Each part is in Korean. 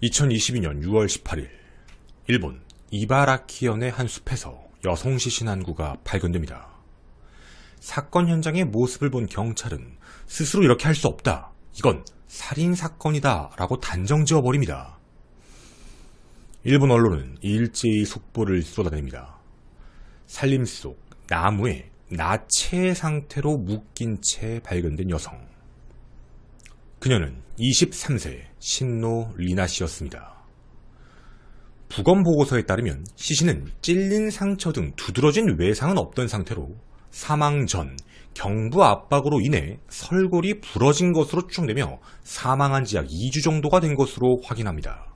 2022년 6월 18일 일본 이바라키현의 한 숲에서 여성 시신 한 구가 발견됩니다. 사건 현장의 모습을 본 경찰은 스스로 이렇게 할 수 없다, 이건 살인사건이다 라고 단정 지어버립니다. 일본 언론은 일제히 속보를 쏟아냅니다. 산림 속 나무에 나체 상태로 묶인 채 발견된 여성. 그녀는 23세 신노 리나 씨였습니다. 부검 보고서에 따르면 시신은 찔린 상처 등 두드러진 외상은 없던 상태로 사망 전 경부 압박으로 인해 설골이 부러진 것으로 추정되며 사망한 지 약 2주 정도가 된 것으로 확인합니다.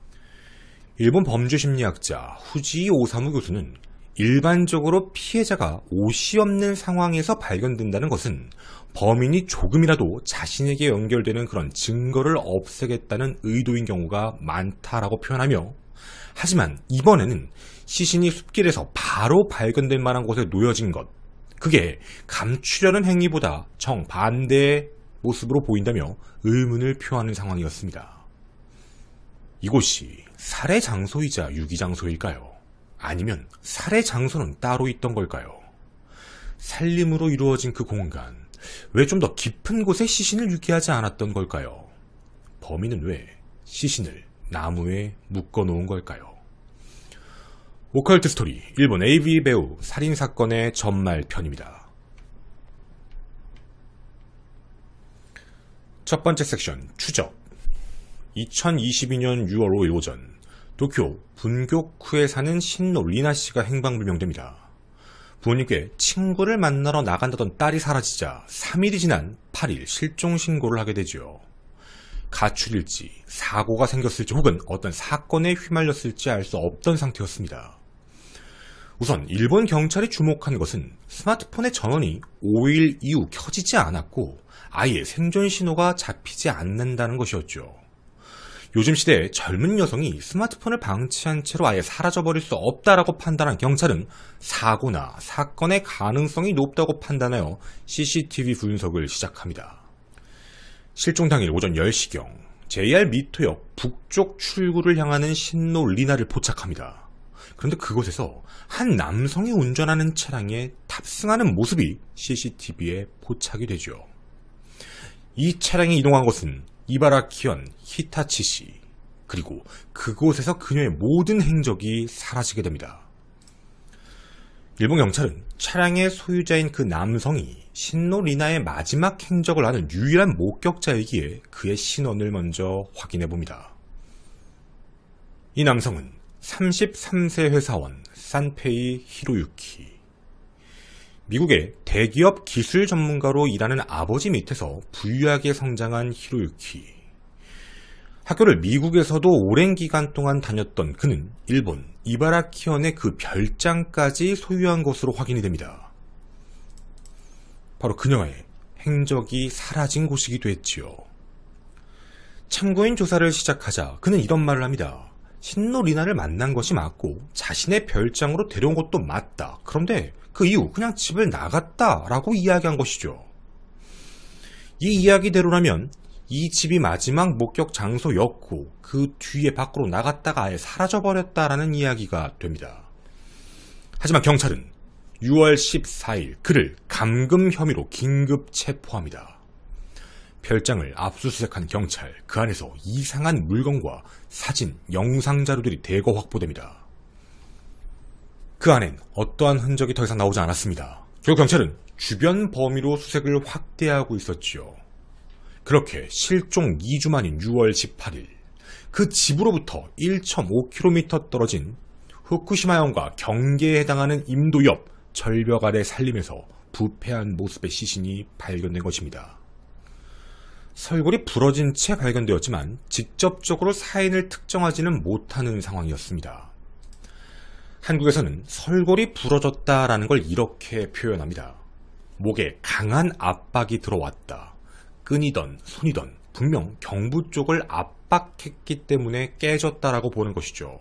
일본 범죄심리학자 후지이 오사무 교수는 일반적으로 피해자가 옷이 없는 상황에서 발견된다는 것은 범인이 조금이라도 자신에게 연결되는 그런 증거를 없애겠다는 의도인 경우가 많다라고 표현하며, 하지만 이번에는 시신이 숲길에서 바로 발견될 만한 곳에 놓여진 것, 그게 감추려는 행위보다 정반대의 모습으로 보인다며 의문을 표하는 상황이었습니다. 이곳이 살해 장소이자 유기 장소일까요? 아니면 살해 장소는 따로 있던 걸까요? 살림으로 이루어진 그 공간, 왜 좀 더 깊은 곳에 시신을 유기하지 않았던 걸까요? 범인은 왜 시신을 나무에 묶어놓은 걸까요? 오컬트 스토리, 일본 AV 배우 살인사건의 전말편입니다. 첫 번째 섹션, 추적. 2022년 6월 5일 오전 도쿄 분교쿠에 사는 신노 리나 씨가 행방불명됩니다. 부모님께 친구를 만나러 나간다던 딸이 사라지자 3일이 지난 8일 실종 신고를 하게 되죠. 가출일지, 사고가 생겼을지 혹은 어떤 사건에 휘말렸을지 알 수 없던 상태였습니다. 우선 일본 경찰이 주목한 것은 스마트폰의 전원이 5일 이후 켜지지 않았고 아예 생존 신호가 잡히지 않는다는 것이었죠. 요즘 시대에 젊은 여성이 스마트폰을 방치한 채로 아예 사라져버릴 수 없다라고 판단한 경찰은 사고나 사건의 가능성이 높다고 판단하여 CCTV 분석을 시작합니다. 실종 당일 오전 10시경 JR 미토역 북쪽 출구를 향하는 신노 리나를 포착합니다. 그런데 그곳에서 한 남성이 운전하는 차량에 탑승하는 모습이 CCTV에 포착이 되죠. 이 차량이 이동한 곳은 이바라키현 히타치시, 그리고 그곳에서 그녀의 모든 행적이 사라지게 됩니다. 일본 경찰은 차량의 소유자인 그 남성이 신노 리나의 마지막 행적을 아는 유일한 목격자이기에 그의 신원을 먼저 확인해 봅니다. 이 남성은 33세 회사원 산페이 히로유키. 미국의 대기업 기술 전문가로 일하는 아버지 밑에서 부유하게 성장한 히로유키. 학교를 미국에서도 오랜 기간 동안 다녔던 그는 일본 이바라키현의 그 별장까지 소유한 것으로 확인이 됩니다. 바로 그녀의 행적이 사라진 곳이기도 했지요. 참고인 조사를 시작하자 그는 이런 말을 합니다. 신노 리나를 만난 것이 맞고 자신의 별장으로 데려온 것도 맞다. 그런데 그 이후 그냥 집을 나갔다 라고 이야기한 것이죠. 이 이야기대로라면 이 집이 마지막 목격 장소였고 그 뒤에 밖으로 나갔다가 아예 사라져버렸다라는 이야기가 됩니다. 하지만 경찰은 6월 14일 그를 감금 혐의로 긴급 체포합니다. 별장을 압수수색한 경찰, 그 안에서 이상한 물건과 사진, 영상 자료들이 대거 확보됩니다. 그 안엔 어떠한 흔적이 더 이상 나오지 않았습니다. 결국 경찰은 주변 범위로 수색을 확대하고 있었지요. 그렇게 실종 2주 만인 6월 18일 그 집으로부터 1.5km 떨어진 후쿠시마현과 경계에 해당하는 임도 옆 절벽 아래 산림에서 부패한 모습의 시신이 발견된 것입니다. 설골이 부러진 채 발견되었지만 직접적으로 사인을 특정하지는 못하는 상황이었습니다. 한국에서는 설골이 부러졌다라는 걸 이렇게 표현합니다. 목에 강한 압박이 들어왔다. 끈이던 손이던 분명 경부 쪽을 압박했기 때문에 깨졌다라고 보는 것이죠.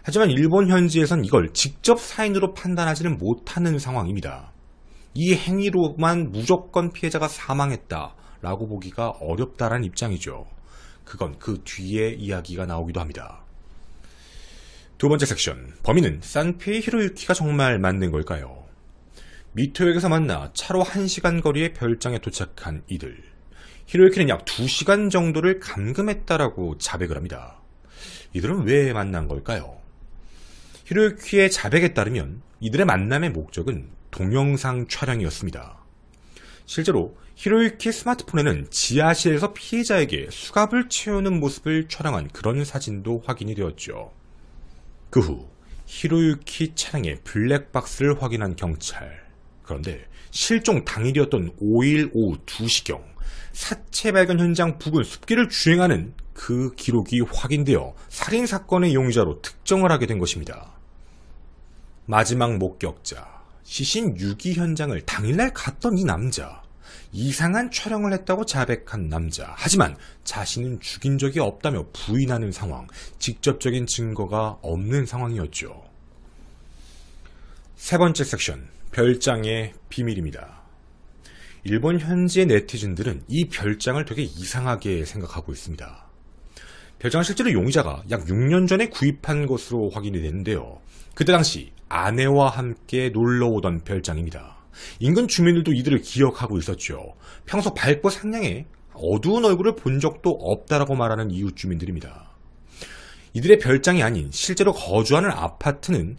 하지만 일본 현지에선 이걸 직접 사인으로 판단하지는 못하는 상황입니다. 이 행위로만 무조건 피해자가 사망했다라고 보기가 어렵다라는 입장이죠. 그건 그 뒤에 이야기가 나오기도 합니다. 두 번째 섹션, 범인은 산페이 히로유키가 정말 맞는 걸까요? 미토역에서 만나 차로 1시간 거리의 별장에 도착한 이들. 히로유키는 약 2시간 정도를 감금했다라고 자백을 합니다. 이들은 왜 만난 걸까요? 히로유키의 자백에 따르면 이들의 만남의 목적은 동영상 촬영이었습니다. 실제로 히로유키의 스마트폰에는 지하실에서 피해자에게 수갑을 채우는 모습을 촬영한 그런 사진도 확인이 되었죠. 그 후 히로유키 차량의 블랙박스를 확인한 경찰. 그런데 실종 당일이었던 5일 오후 2시경 사체 발견 현장 부근 숲길을 주행하는 그 기록이 확인되어 살인사건의 용의자로 특정을 하게 된 것입니다. 마지막 목격자, 시신 유기 현장을 당일날 갔던 이 남자, 이상한 촬영을 했다고 자백한 남자. 하지만 자신은 죽인 적이 없다며 부인하는 상황, 직접적인 증거가 없는 상황이었죠. 세 번째 섹션, 별장의 비밀입니다. 일본 현지의 네티즌들은 이 별장을 되게 이상하게 생각하고 있습니다. 별장은 실제로 용의자가 약 6년 전에 구입한 것으로 확인이 되는데요. 그때 당시 아내와 함께 놀러오던 별장입니다. 인근 주민들도 이들을 기억하고 있었죠. 평소 밝고 상냥해 어두운 얼굴을 본 적도 없다라고 말하는 이웃 주민들입니다. 이들의 별장이 아닌 실제로 거주하는 아파트는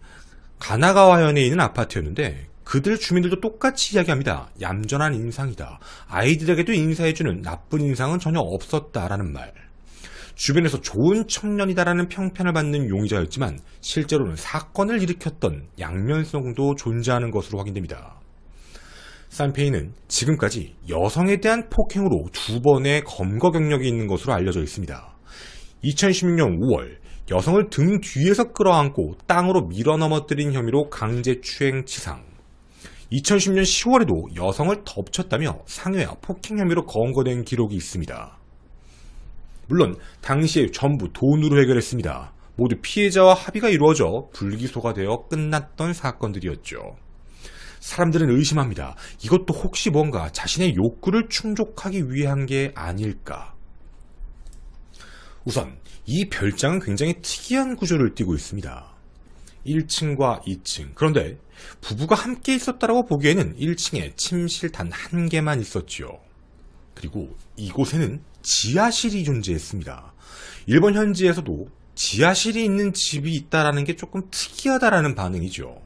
가나가와현에 있는 아파트였는데 그들 주민들도 똑같이 이야기합니다. 얌전한 인상이다. 아이들에게도 인사해주는 나쁜 인상은 전혀 없었다라는 말. 주변에서 좋은 청년이다라는 평판을 받는 용의자였지만 실제로는 사건을 일으켰던 양면성도 존재하는 것으로 확인됩니다. 산페이는 지금까지 여성에 대한 폭행으로 2번의 검거 경력이 있는 것으로 알려져 있습니다. 2016년 5월 여성을 등 뒤에서 끌어안고 땅으로 밀어 넘어뜨린 혐의로 강제추행치상, 2010년 10월에도 여성을 덮쳤다며 상해와 폭행 혐의로 검거된 기록이 있습니다. 물론 당시에 전부 돈으로 해결했습니다. 모두 피해자와 합의가 이루어져 불기소가 되어 끝났던 사건들이었죠. 사람들은 의심합니다. 이것도 혹시 뭔가 자신의 욕구를 충족하기 위한 게 아닐까. 우선 이 별장은 굉장히 특이한 구조를 띠고 있습니다. 1층과 2층. 그런데 부부가 함께 있었다고 보기에는 1층에 침실 단 1개만 있었지요. 그리고 이곳에는 지하실이 존재했습니다. 일본 현지에서도 지하실이 있는 집이 있다는 게 조금 특이하다라는 반응이죠.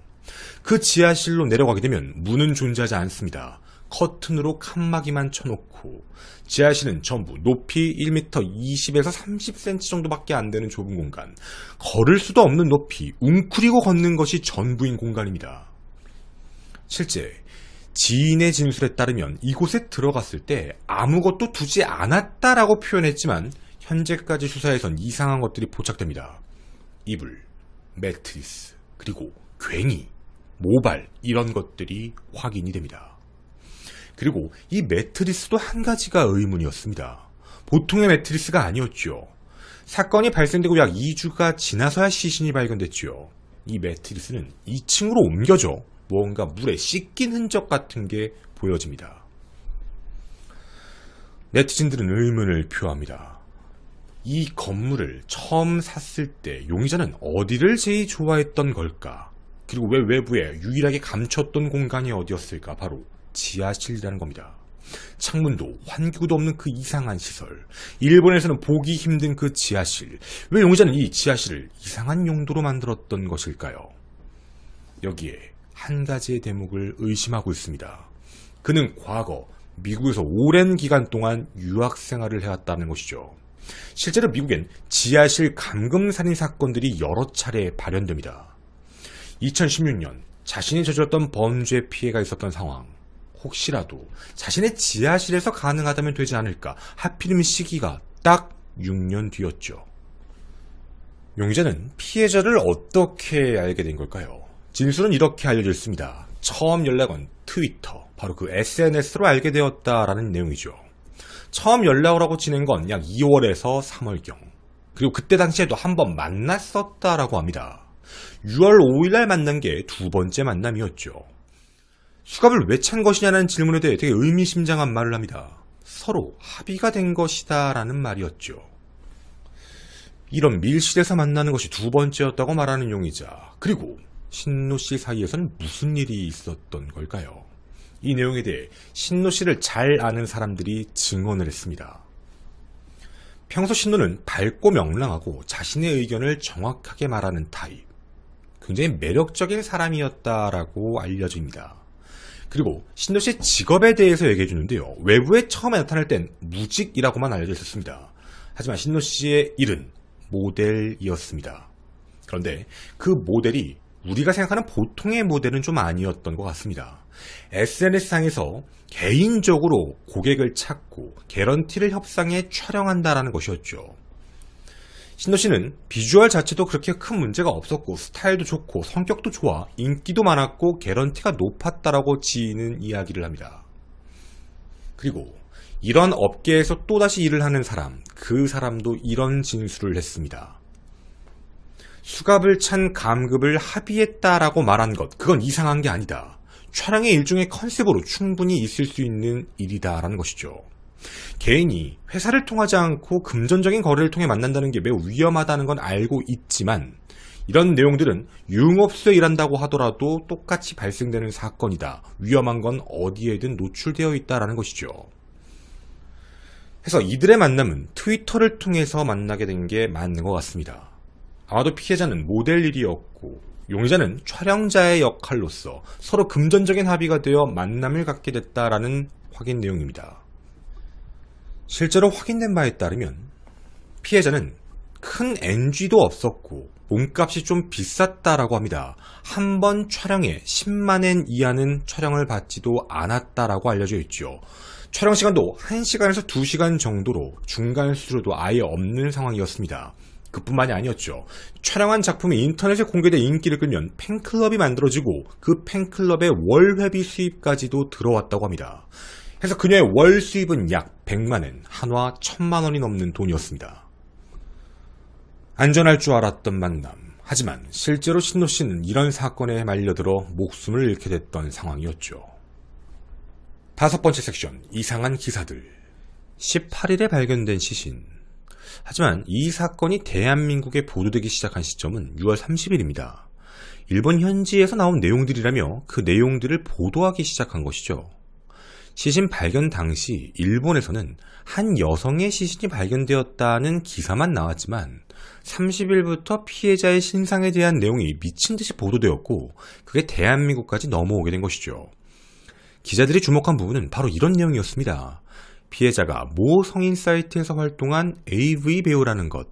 그 지하실로 내려가게 되면 문은 존재하지 않습니다. 커튼으로 칸막이만 쳐놓고 지하실은 전부 높이 1m 20에서 30cm 정도밖에 안 되는 좁은 공간, 걸을 수도 없는 높이, 웅크리고 걷는 것이 전부인 공간입니다. 실제 지인의 진술에 따르면 이곳에 들어갔을 때 아무것도 두지 않았다라고 표현했지만 현재까지 수사에선 이상한 것들이 포착됩니다. 이불, 매트리스, 그리고 괭이, 모발, 이런 것들이 확인이 됩니다. 그리고 이 매트리스도 한 가지가 의문이었습니다. 보통의 매트리스가 아니었죠. 사건이 발생되고 약 2주가 지나서야 시신이 발견됐죠. 이 매트리스는 2층으로 옮겨져 무언가 물에 씻긴 흔적 같은 게 보여집니다. 네티즌들은 의문을 표합니다. 이 건물을 처음 샀을 때 용의자는 어디를 제일 좋아했던 걸까? 그리고 왜 외부에 유일하게 감췄던 공간이 어디였을까? 바로 지하실이라는 겁니다. 창문도 환기구도 없는 그 이상한 시설, 일본에서는 보기 힘든 그 지하실, 왜 용의자는 이 지하실을 이상한 용도로 만들었던 것일까요? 여기에 한 가지의 대목을 의심하고 있습니다. 그는 과거 미국에서 오랜 기간 동안 유학 생활을 해왔다는 것이죠. 실제로 미국엔 지하실 감금살인 사건들이 여러 차례 발현됩니다. 2016년 자신이 저질렀던 범죄 피해가 있었던 상황, 혹시라도 자신의 지하실에서 가능하다면 되지 않을까. 하필이면 시기가 딱 6년 뒤였죠. 용의자는 피해자를 어떻게 알게 된 걸까요? 진술은 이렇게 알려져 있습니다. 처음 연락은 트위터, 바로 그 SNS로 알게 되었다라는 내용이죠. 처음 연락을 하고 지낸 건 약 2월에서 3월경. 그리고 그때 당시에도 한번 만났었다라고 합니다. 6월 5일날 만난 게 2번째 만남이었죠. 수갑을 왜 찬 것이냐는 질문에 대해 되게 의미심장한 말을 합니다. 서로 합의가 된 것이다 라는 말이었죠. 이런 밀실에서 만나는 것이 두 번째였다고 말하는 용의자, 그리고 신노 씨 사이에선 무슨 일이 있었던 걸까요? 이 내용에 대해 신노 씨를 잘 아는 사람들이 증언을 했습니다. 평소 신노는 밝고 명랑하고 자신의 의견을 정확하게 말하는 타입, 굉장히 매력적인 사람이었다라고 알려집니다. 그리고 신노 씨의 직업에 대해서 얘기해 주는데요. 외부에 처음에 나타날 땐 무직이라고만 알려져 있었습니다. 하지만 신노 씨의 일은 모델이었습니다. 그런데 그 모델이 우리가 생각하는 보통의 모델은 좀 아니었던 것 같습니다. SNS상에서 개인적으로 고객을 찾고 개런티를 협상해 촬영한다라는 것이었죠. 신노 씨는 비주얼 자체도 그렇게 큰 문제가 없었고 스타일도 좋고 성격도 좋아 인기도 많았고 개런티가 높았다라고 지인은 이야기를 합니다. 그리고 이런 업계에서 또다시 일을 하는 사람, 그 사람도 이런 진술을 했습니다. 수갑을 찬 감급을 합의했다라고 말한 것, 그건 이상한 게 아니다. 촬영의 일종의 컨셉으로 충분히 있을 수 있는 일이다라는 것이죠. 개인이 회사를 통하지 않고 금전적인 거래를 통해 만난다는 게 매우 위험하다는 건 알고 있지만 이런 내용들은 유흥업소에 일한다고 하더라도 똑같이 발생되는 사건이다. 위험한 건 어디에든 노출되어 있다라는 것이죠. 그래서 이들의 만남은 트위터를 통해서 만나게 된 게 맞는 것 같습니다. 아마도 피해자는 모델 일이었고 용의자는 촬영자의 역할로서 서로 금전적인 합의가 되어 만남을 갖게 됐다라는 확인 내용입니다. 실제로 확인된 바에 따르면 피해자는 큰 NG도 없었고 몸값이 좀 비쌌다라고 합니다. 한 번 촬영에 10만엔 이하는 촬영을 받지도 않았다라고 알려져 있죠. 촬영 시간도 1시간에서 2시간 정도로 중간 수수료도 아예 없는 상황이었습니다. 그뿐만이 아니었죠. 촬영한 작품이 인터넷에 공개돼 인기를 끌면 팬클럽이 만들어지고 그 팬클럽의 월 회비 수입까지도 들어왔다고 합니다. 그래서 그녀의 월 수입은 약 100만엔, 한화 1000만원이 넘는 돈이었습니다. 안전할 줄 알았던 만남. 하지만 실제로 신노 씨는 이런 사건에 말려들어 목숨을 잃게 됐던 상황이었죠. 다섯 번째 섹션, 이상한 기사들. 18일에 발견된 시신. 하지만 이 사건이 대한민국에 보도되기 시작한 시점은 6월 30일입니다. 일본 현지에서 나온 내용들이라며 그 내용들을 보도하기 시작한 것이죠. 시신 발견 당시 일본에서는 한 여성의 시신이 발견되었다는 기사만 나왔지만 30일부터 피해자의 신상에 대한 내용이 미친듯이 보도되었고 그게 대한민국까지 넘어오게 된 것이죠. 기자들이 주목한 부분은 바로 이런 내용이었습니다. 피해자가 모 성인 사이트에서 활동한 AV 배우라는 것.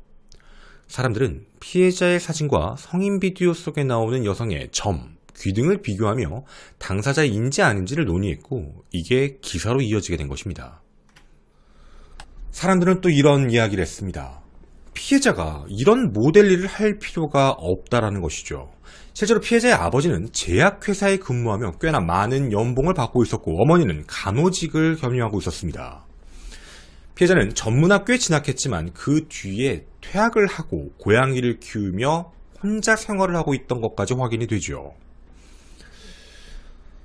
사람들은 피해자의 사진과 성인 비디오 속에 나오는 여성의 점, 귀 등을 비교하며 당사자인지 아닌지를 논의했고 이게 기사로 이어지게 된 것입니다. 사람들은 또 이런 이야기를 했습니다. 피해자가 이런 모델 일을 할 필요가 없다라는 것이죠. 실제로 피해자의 아버지는 제약회사에 근무하며 꽤나 많은 연봉을 받고 있었고 어머니는 간호직을 겸임하고 있었습니다. 피해자는 전문학교에 진학했지만 그 뒤에 퇴학을 하고 고양이를 키우며 혼자 생활을 하고 있던 것까지 확인이 되죠.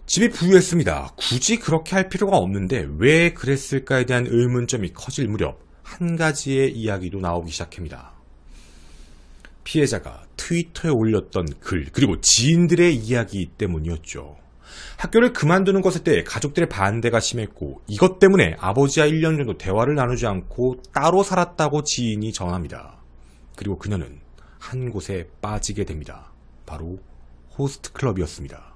집이 부유했습니다. 굳이 그렇게 할 필요가 없는데 왜 그랬을까에 대한 의문점이 커질 무렵 한 가지의 이야기도 나오기 시작합니다. 피해자가 트위터에 올렸던 글 그리고 지인들의 이야기 때문이었죠. 학교를 그만두는 것에 대해 가족들의 반대가 심했고 이것 때문에 아버지와 1년 정도 대화를 나누지 않고 따로 살았다고 지인이 전합니다. 그리고 그녀는 한 곳에 빠지게 됩니다. 바로 호스트클럽이었습니다.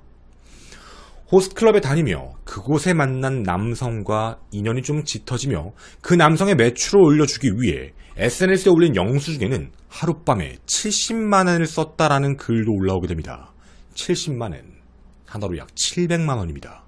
호스트클럽에 다니며 그곳에 만난 남성과 인연이 좀 짙어지며 그 남성의 매출을 올려주기 위해 SNS에 올린 영수 중에는 하룻밤에 70만원을 썼다라는 글도 올라오게 됩니다. 70만원. 하나로 약 700만원입니다.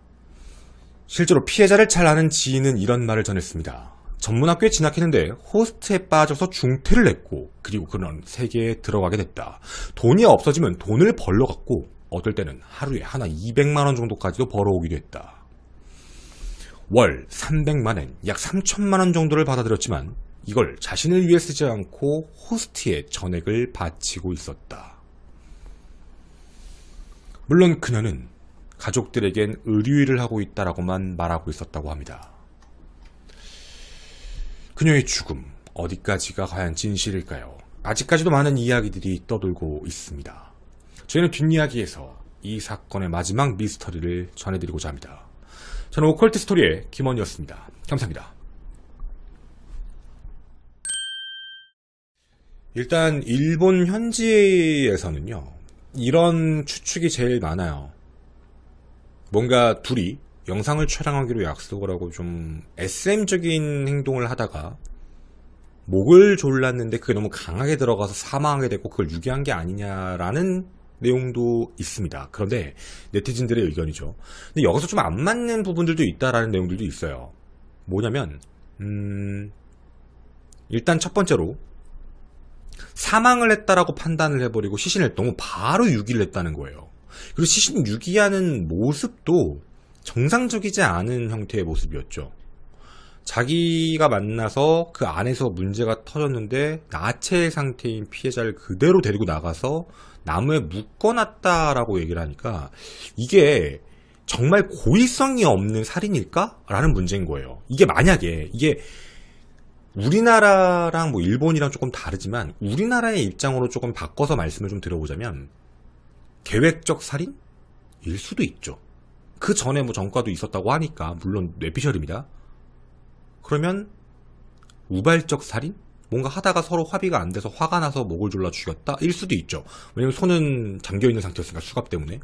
실제로 피해자를 잘 아는 지인은 이런 말을 전했습니다. 전문학교에 진학했는데 호스트에 빠져서 중퇴를 했고 그리고 그런 세계에 들어가게 됐다. 돈이 없어지면 돈을 벌러갔고 어떨 때는 하루에 하나 200만원 정도까지도 벌어오기도 했다. 월 300만엔, 약 3천만원 정도를 받아들였지만 이걸 자신을 위해 쓰지 않고 호스트에 전액을 바치고 있었다. 물론 그녀는 가족들에겐 의류일을 하고 있다라고만 말하고 있었다고 합니다. 그녀의 죽음, 어디까지가 과연 진실일까요? 아직까지도 많은 이야기들이 떠돌고 있습니다. 저희는 뒷이야기에서 이 사건의 마지막 미스터리를 전해드리고자 합니다. 저는 오컬트 스토리의 김원이었습니다. 감사합니다. 일단 일본 현지에서는요, 이런 추측이 제일 많아요. 뭔가 둘이 영상을 촬영하기로 약속을 하고 좀 SM적인 행동을 하다가 목을 졸랐는데 그게 너무 강하게 들어가서 사망하게 됐고 그걸 유기한 게 아니냐라는 내용도 있습니다. 그런데 네티즌들의 의견이죠. 근데 여기서 좀 안 맞는 부분들도 있다라는 내용들도 있어요. 뭐냐면 일단 첫 번째로 사망을 했다라고 판단을 해버리고 시신을 너무 바로 유기를 했다는 거예요. 그리고 시신 유기하는 모습도 정상적이지 않은 형태의 모습이었죠. 자기가 만나서 그 안에서 문제가 터졌는데 나체 상태인 피해자를 그대로 데리고 나가서 나무에 묶어놨다라고 얘기를 하니까 이게 정말 고의성이 없는 살인일까? 라는 문제인 거예요. 이게 만약에 이게 우리나라랑 뭐 일본이랑 조금 다르지만 우리나라의 입장으로 조금 바꿔서 말씀을 좀 드려보자면 계획적 살인일 수도 있죠. 그 전에 뭐 전과도 있었다고 하니까 물론 뇌피셜입니다. 그러면 우발적 살인? 뭔가 하다가 서로 합의가 안 돼서 화가 나서 목을 졸라 죽였다? 일 수도 있죠. 왜냐면 손은 잠겨있는 상태였으니까 수갑 때문에.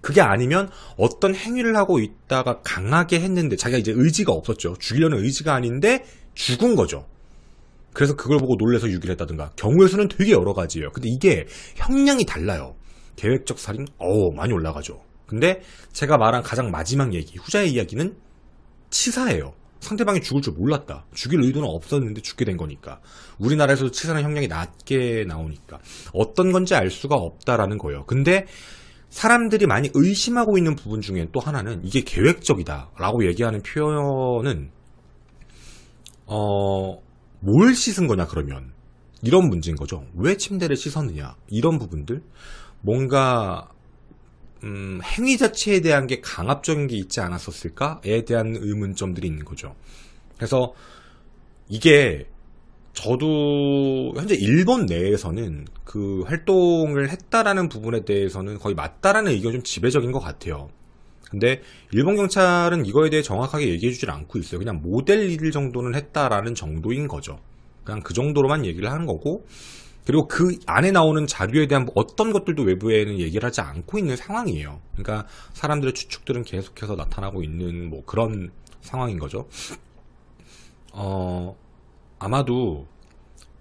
그게 아니면 어떤 행위를 하고 있다가 강하게 했는데 자기가 이제 의지가 없었죠. 죽이려는 의지가 아닌데 죽은 거죠. 그래서 그걸 보고 놀라서 유기를 했다든가. 경우의 수는 되게 여러 가지예요. 근데 이게 형량이 달라요. 계획적 살인? 많이 올라가죠. 근데 제가 말한 가장 마지막 얘기, 후자의 이야기는 치사예요. 상대방이 죽을 줄 몰랐다. 죽일 의도는 없었는데 죽게 된 거니까. 우리나라에서도 치사는 형량이 낮게 나오니까. 어떤 건지 알 수가 없다라는 거예요. 근데 사람들이 많이 의심하고 있는 부분 중에 또 하나는 이게 계획적이다 라고 얘기하는 표현은 뭘 씻은 거냐 그러면 이런 문제인 거죠. 왜 침대를 씻었느냐 이런 부분들 뭔가 행위 자체에 대한 게 강압적인 게 있지 않았었을까에 대한 의문점들이 있는 거죠. 그래서 이게 저도 현재 일본 내에서는 그 활동을 했다라는 부분에 대해서는 거의 맞다라는 의견이 좀 지배적인 것 같아요. 근데 일본 경찰은 이거에 대해 정확하게 얘기해주질 않고 있어요. 그냥 모델 일 정도는 했다라는 정도인 거죠. 그냥 그 정도로만 얘기를 하는 거고, 그리고 그 안에 나오는 자료에 대한 어떤 것들도 외부에는 얘기를 하지 않고 있는 상황이에요. 그러니까 사람들의 추측들은 계속해서 나타나고 있는 뭐 그런 상황인 거죠. 아마도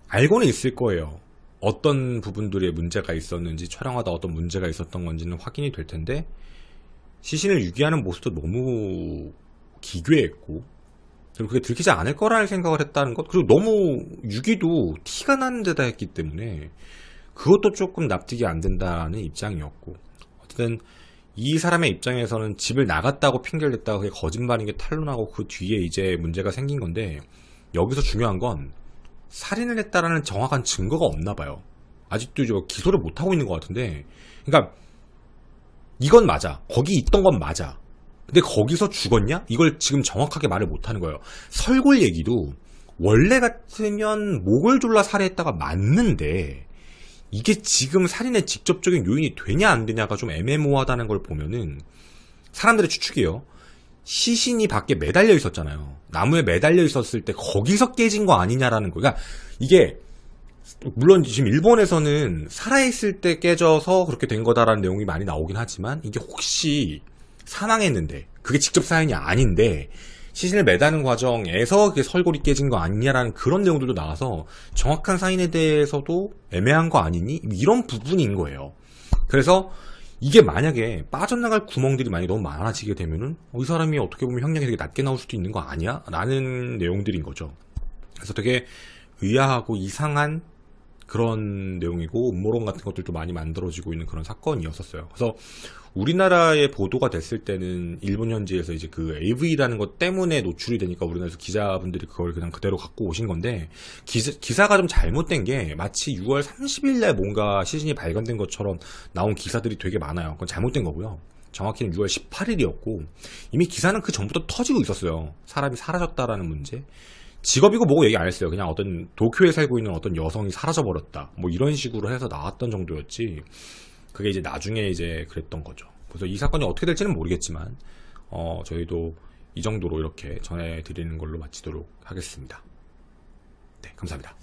알고는 있을 거예요. 어떤 부분들에 문제가 있었는지, 촬영하다 어떤 문제가 있었던 건지는 확인이 될 텐데 시신을 유기하는 모습도 너무 기괴했고, 그리고 그게 들키지 않을 거라는 생각을 했다는 것, 그리고 너무 유기도 티가 나는 데다 했기 때문에 그것도 조금 납득이 안 된다는 입장이었고, 어쨌든 이 사람의 입장에서는 집을 나갔다고 핑계를 댔다가 그게 거짓말인 게 탄로나고 그 뒤에 이제 문제가 생긴 건데, 여기서 중요한 건 살인을 했다라는 정확한 증거가 없나 봐요. 아직도 기소를 못하고 있는 것 같은데, 그러니까 이건 맞아. 거기 있던 건 맞아. 근데 거기서 죽었냐? 이걸 지금 정확하게 말을 못하는 거예요. 설골 얘기도 원래 같으면 목을 졸라 살해했다가 맞는데 이게 지금 살인의 직접적인 요인이 되냐 안 되냐가 좀 애매모호하다는 걸 보면은, 사람들의 추측이에요. 시신이 밖에 매달려 있었잖아요. 나무에 매달려 있었을 때 거기서 깨진 거 아니냐라는 거. 그러니까 이게 물론 지금 일본에서는 살아있을 때 깨져서 그렇게 된 거다라는 내용이 많이 나오긴 하지만, 이게 혹시 사망했는데 그게 직접 사연이 아닌데 시신을 매다는 과정에서 그게 설골이 깨진 거 아니냐라는 그런 내용들도 나와서 정확한 사인에 대해서도 애매한 거 아니니? 이런 부분인 거예요. 그래서 이게 만약에 빠져나갈 구멍들이 많이 너무 많아지게 되면은 이 사람이 어떻게 보면 형량이 되게 낮게 나올 수도 있는 거 아니야? 라는 내용들인 거죠. 그래서 되게 의아하고 이상한 그런 내용이고, 음모론 같은 것들도 많이 만들어지고 있는 그런 사건이었었어요. 그래서 우리나라에 보도가 됐을 때는 일본 현지에서 이제 그 AV라는 것 때문에 노출이 되니까 우리나라에서 기자분들이 그걸 그냥 그대로 갖고 오신 건데, 기사가 좀 잘못된 게 마치 6월 30일 날 뭔가 시신이 발견된 것처럼 나온 기사들이 되게 많아요. 그건 잘못된 거고요. 정확히는 6월 18일이었고 이미 기사는 그 전부터 터지고 있었어요. 사람이 사라졌다라는 문제. 직업이고 뭐고 얘기 안 했어요. 그냥 어떤 도쿄에 살고 있는 어떤 여성이 사라져버렸다. 뭐 이런 식으로 해서 나왔던 정도였지. 그게 이제 나중에 이제 그랬던 거죠. 그래서 이 사건이 어떻게 될지는 모르겠지만, 저희도 이 정도로 이렇게 전해드리는 걸로 마치도록 하겠습니다. 네, 감사합니다.